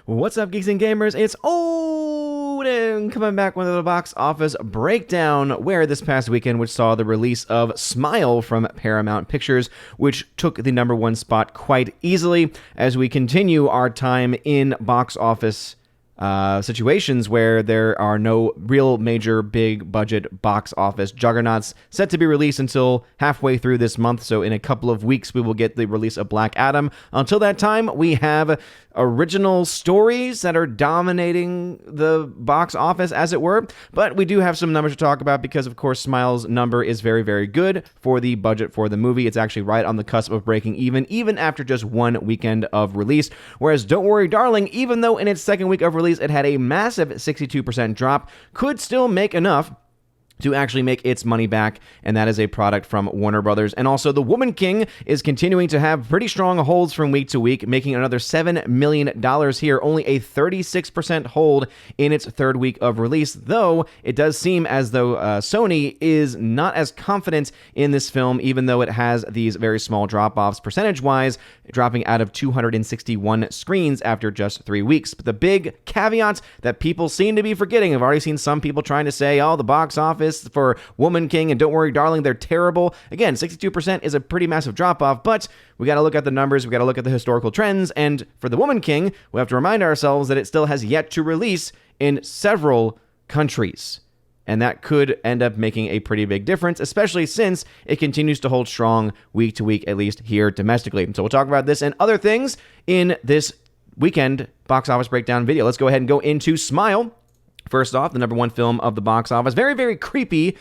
What's up, geeks and gamers? It's Odin coming back with the box office breakdown, where this past weekend, which saw the release of Smile from Paramount Pictures, which took the number one spot quite easily, as we continue our time in box office situations where there are no real major big budget box office juggernauts set to be released until halfway through this month. So in a couple of weeks, we will get the release of Black Adam. Until that time, we have original stories that are dominating the box office, as it were. But we do have some numbers to talk about because, of course, Smile's number is very, very good for the budget for the movie. It's actually right on the cusp of breaking even after just one weekend of release. Whereas Don't Worry, Darling, even though in its second week of release it had a massive 62% drop, could still make enough to actually make its money back, and that is a product from Warner Brothers. And also, The Woman King is continuing to have pretty strong holds from week to week, making another $7 million here, only a 36% hold in its third week of release, though it does seem as though Sony is not as confident in this film, even though it has these very small drop-offs percentage-wise, dropping out of 261 screens after just 3 weeks. But the big caveat that people seem to be forgetting, I've already seen some people trying to say, oh, the box office for Woman King and Don't Worry, Darling, they're terrible. Again, 62% is a pretty massive drop-off, but we got to look at the numbers, we got to look at the historical trends, and for The Woman King, we have to remind ourselves that it still has yet to release in several countries. And that could end up making a pretty big difference, especially since it continues to hold strong week to week, at least here domestically. So we'll talk about this and other things in this weekend box office breakdown video. Let's go ahead and go into Smile. First off, the number one film of the box office. Very, very creepy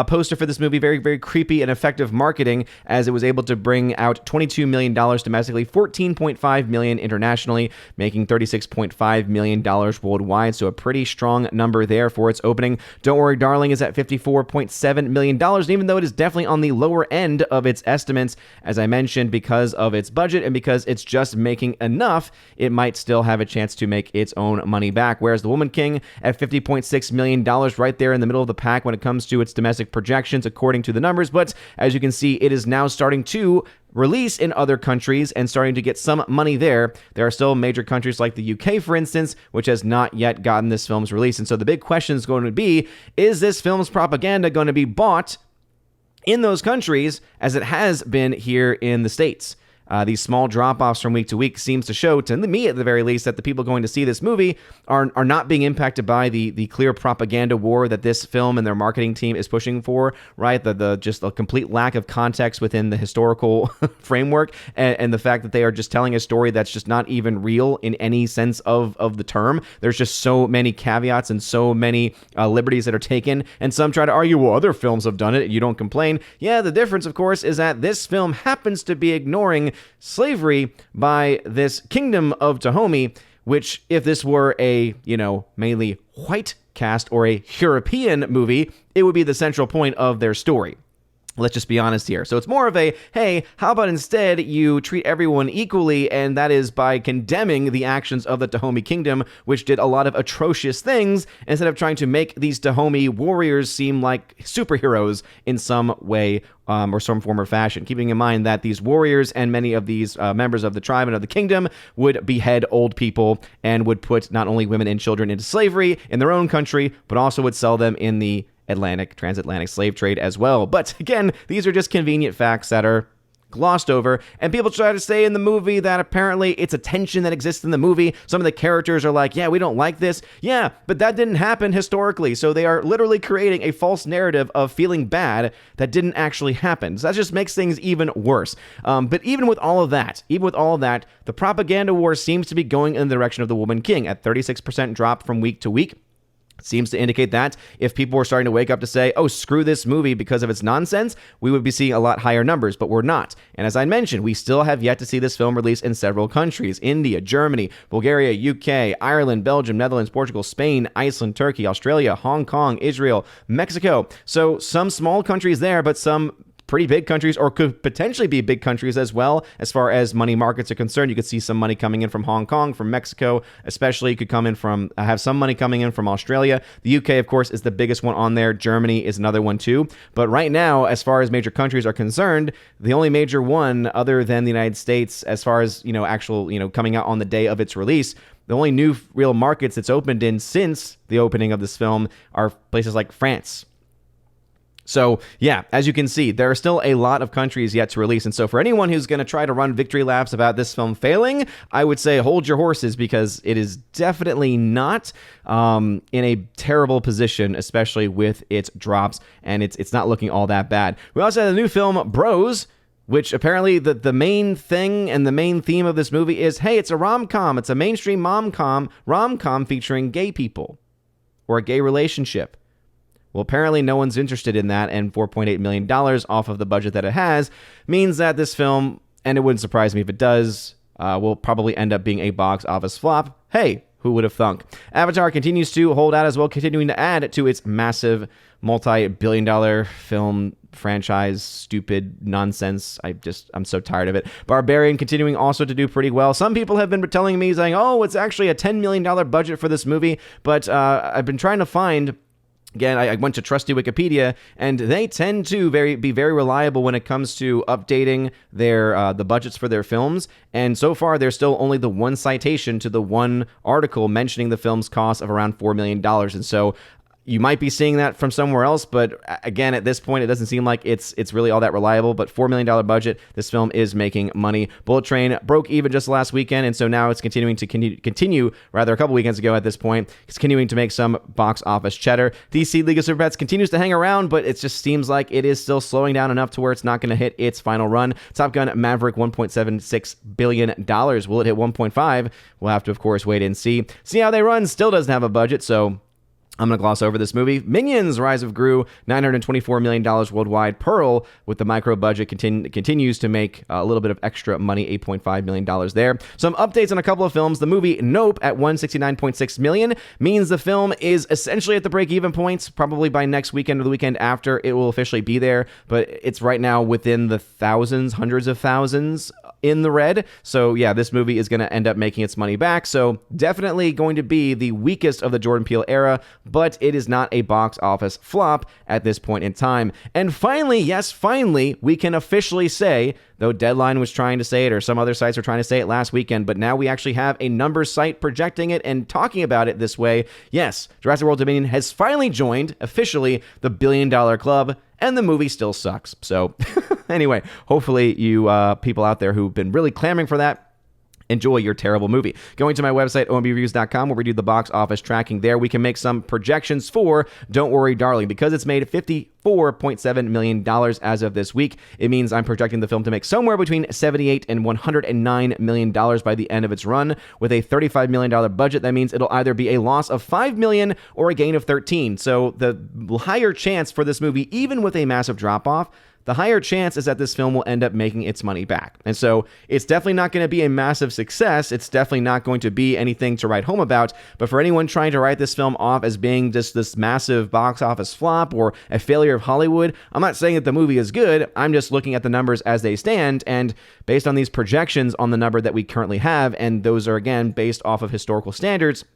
poster for this movie. Very, very creepy and effective marketing, as it was able to bring out $22 million domestically, $14.5 million internationally, making $36.5 million worldwide. So a pretty strong number there for its opening. Don't Worry, Darling is at $54.7 million. And even though it is definitely on the lower end of its estimates, as I mentioned, because of its budget and because it's just making enough, it might still have a chance to make its own money back. Whereas The Woman King at $50.6 million, right there in the middle of the pack when it comes to its domestic projections, according to the numbers. But as you can see, it is now starting to release in other countries and starting to get some money there. There are still major countries like the UK, for instance, which has not yet gotten this film's release. And so the big question is going to be, is this film's propaganda going to be bought in those countries as it has been here in the States? These small drop-offs from week to week seems to show, to me at the very least, that the people going to see this movie are not being impacted by the clear propaganda war that this film and their marketing team is pushing for, right? Just a complete lack of context within the historical framework, and the fact that they are just telling a story that's just not even real in any sense of the term. There's just so many caveats and so many liberties that are taken, and some try to argue, well, other films have done it, you don't complain. Yeah, the difference, of course, is that this film happens to be ignoring slavery by this kingdom of Dahomey, which, if this were a, mainly white cast or a European movie, it would be the central point of their story. Let's just be honest here. So it's more of a, hey, how about instead you treat everyone equally, and that is by condemning the actions of the Dahomey Kingdom, which did a lot of atrocious things, instead of trying to make these Dahomey warriors seem like superheroes in some way or some form or fashion, keeping in mind that these warriors and many of these members of the tribe and of the kingdom would behead old people and would put not only women and children into slavery in their own country, but also would sell them in the transatlantic slave trade as well. But again, these are just convenient facts that are glossed over, and people try to say in the movie that apparently it's a tension that exists in the movie. Some of the characters are like, yeah, we don't like this. Yeah, but that didn't happen historically. So they are literally creating a false narrative of feeling bad that didn't actually happen. So that just makes things even worse. But even with all of that, the propaganda war seems to be going in the direction of The Woman King at 36% drop from week to week. Seems to indicate that if people were starting to wake up to say, oh, screw this movie because of its nonsense, we would be seeing a lot higher numbers, but we're not. And as I mentioned, we still have yet to see this film released in several countries: India, Germany, Bulgaria, UK, Ireland, Belgium, Netherlands, Portugal, Spain, Iceland, Turkey, Australia, Hong Kong, Israel, Mexico. So some small countries there, but some pretty big countries, or could potentially be big countries as well. As far as money markets are concerned, you could see some money coming in from Hong Kong, from Mexico, especially could come in from, have some money coming in from Australia. The UK, of course, is the biggest one on there. Germany is another one too. But right now, as far as major countries are concerned, the only major one other than the United States, as far as, actual, coming out on the day of its release, The only new real markets it's opened in since the opening of this film are places like France. So, yeah, as you can see, there are still a lot of countries yet to release. And so for anyone who's going to try to run victory laps about this film failing, I would say hold your horses, because it is definitely not in a terrible position, especially with its drops, and it's not looking all that bad. We also had a new film, Bros, which apparently the main thing and the main theme of this movie is, hey, it's a rom-com. It's a mainstream rom-com featuring gay people or a gay relationship. Well, apparently no one's interested in that, and $4.8 million off of the budget that it has means that this film, and it wouldn't surprise me if it does, will probably end up being a box office flop. Hey, who would have thunk? Avatar continues to hold out as well, continuing to add to its massive multi-billion-dollar film franchise, stupid nonsense. I'm so tired of it. Barbarian continuing also to do pretty well. Some people have been telling me, saying, oh, it's actually a $10 million budget for this movie, but I've been trying to find... Again, I went to trusty Wikipedia, and they tend to be very reliable when it comes to updating their the budgets for their films. And so far, there's still only the one citation to the one article mentioning the film's cost of around $4 million. And so you might be seeing that from somewhere else, but again, at this point, it doesn't seem like it's really all that reliable. But $4 million budget, this film is making money. Bullet Train broke even just last weekend, and so now it's continuing to continue, rather a couple weekends ago at this point, it's continuing to make some box office cheddar. DC League of Super Pets continues to hang around, but it just seems like it is still slowing down enough to where it's not going to hit its final run. Top Gun Maverick, $1.76 billion. Will it hit 1.5? We'll have to, of course, wait and see. See how they run. Still doesn't have a budget, so I'm going to gloss over this movie. Minions: Rise of Gru, $924 million worldwide. Pearl, with the micro budget, continues to make a little bit of extra money, $8.5 million there. Some updates on a couple of films. The movie Nope at $169.6 million means the film is essentially at the break-even point. Probably by next weekend or the weekend after, it will officially be there, but it's right now within the thousands, hundreds of thousands in the red. So yeah, this movie is going to end up making its money back. So definitely going to be the weakest of the Jordan Peele era, but it is not a box office flop at this point in time. And finally, yes, finally, we can officially say, though Deadline was trying to say it, or some other sites were trying to say it last weekend, but now we actually have a numbers site projecting it and talking about it this way. Yes, Jurassic World Dominion has finally joined, officially, the $1 billion club, and the movie still sucks. So anyway, hopefully you people out there who've been really clamoring for that, enjoy your terrible movie. Going to my website, ombreviews.com, where we do the box office tracking there, we can make some projections for Don't Worry, Darling. Because it's made $54.7 million as of this week, it means I'm projecting the film to make somewhere between $78 and $109 million by the end of its run. With a $35 million budget, that means it'll either be a loss of $5 million or a gain of 13. So the higher chance for this movie, even with a massive drop-off, the higher chance is that this film will end up making its money back. And so it's definitely not going to be a massive success. It's definitely not going to be anything to write home about. But for anyone trying to write this film off as being just this massive box office flop or a failure of Hollywood, I'm not saying that the movie is good. I'm just looking at the numbers as they stand. And based on these projections on the number that we currently have, and those are, again, based off of historical standards,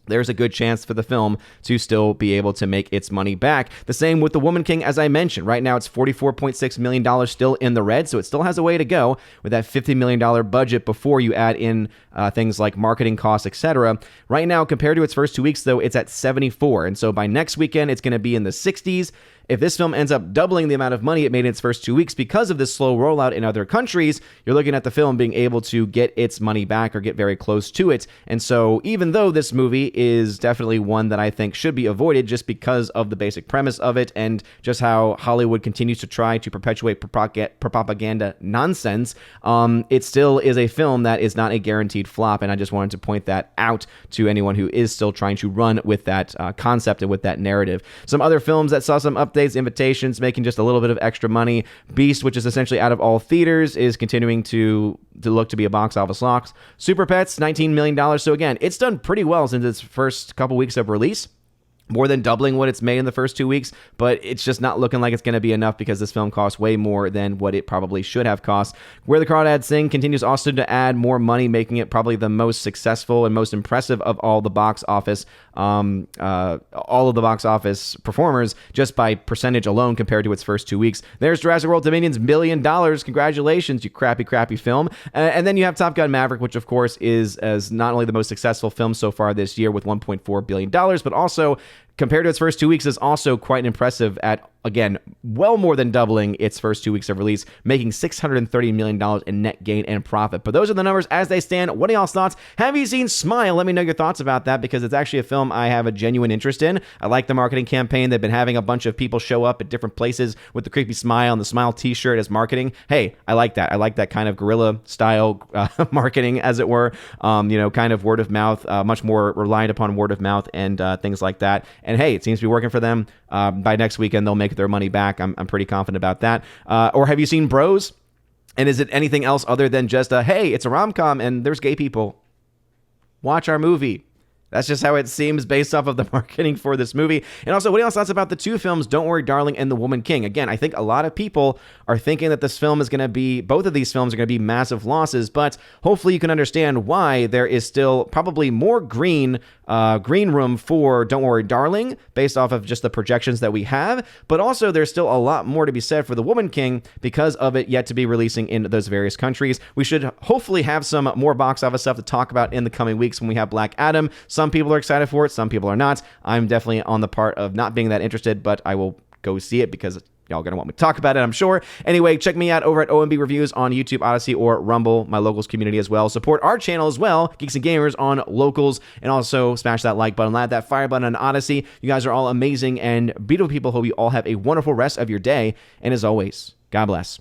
there's a good chance for the film to still be able to make its money back. The same with The Woman King, as I mentioned. Right now, it's $44.6 million still in the red, so it still has a way to go with that $50 million budget before you add in things like marketing costs, etc. Right now, compared to its first 2 weeks, though, it's at 74, and so by next weekend, it's going to be in the 60s. If this film ends up doubling the amount of money it made in its first 2 weeks because of this slow rollout in other countries, you're looking at the film being able to get its money back or get very close to it. And so even though this movie is definitely one that I think should be avoided just because of the basic premise of it and just how Hollywood continues to try to perpetuate propaganda nonsense, it still is a film that is not a guaranteed flop. And I just wanted to point that out to anyone who is still trying to run with that concept and with that narrative. Some other films that saw some updates, Invitations, making just a little bit of extra money. Beast, which is essentially out of all theaters, is continuing to look to be a box office lock. Super Pets, $19 million. So again, it's done pretty well since its first couple weeks of release. more than doubling what it's made in the first 2 weeks, but it's just not looking like it's going to be enough because this film costs way more than what it probably should have cost. Where the Crawdads Sing continues also to add more money, making it probably the most successful and most impressive of all the box office performers just by percentage alone compared to its first 2 weeks. There's Jurassic World Dominion's $1 million. Congratulations, you crappy film. And then you have Top Gun Maverick, which of course is as not only the most successful film so far this year with $1.4 billion, but also compared to its first 2 weeks is also quite impressive at, again, well more than doubling its first 2 weeks of release, making $630 million in net gain and profit. But those are the numbers as they stand. What are y'all's thoughts? Have you seen Smile? Let me know your thoughts about that because it's actually a film I have a genuine interest in. I like the marketing campaign. They've been having a bunch of people show up at different places with the creepy smile and the Smile t-shirt as marketing. Hey, I like that. I like that kind of guerrilla style marketing, as it were. Kind of word of mouth, much more reliant upon word of mouth and things like that. And hey, it seems to be working for them. By next weekend, they'll make their money back. I'm pretty confident about that. Or have you seen Bros? And is it anything else other than just hey, it's a rom-com and there's gay people? Watch our movie. That's just how it seems based off of the marketing for this movie. And also, what are y'all's thoughts about the two films, Don't Worry, Darling and The Woman King? Again, I think a lot of people are thinking that this film is going to be, both of these films are going to be massive losses, but hopefully you can understand why there is still probably more green room for Don't Worry, Darling, based off of just the projections that we have, but also there's still a lot more to be said for The Woman King because of it yet to be releasing in those various countries. We should hopefully have some more box office stuff to talk about in the coming weeks when we have Black Adam. Some people are excited for it, some people are not. I'm definitely on the part of not being that interested, but I will go see it because y'all gonna want me to talk about it, I'm sure. Anyway, check me out over at OMB Reviews on YouTube, Odyssey, or Rumble, my Locals community as well. Support our channel as well, Geeks and Gamers on Locals, and also smash that like button, that fire button on Odyssey. You guys are all amazing and beautiful people. Hope you all have a wonderful rest of your day, and as always, God bless.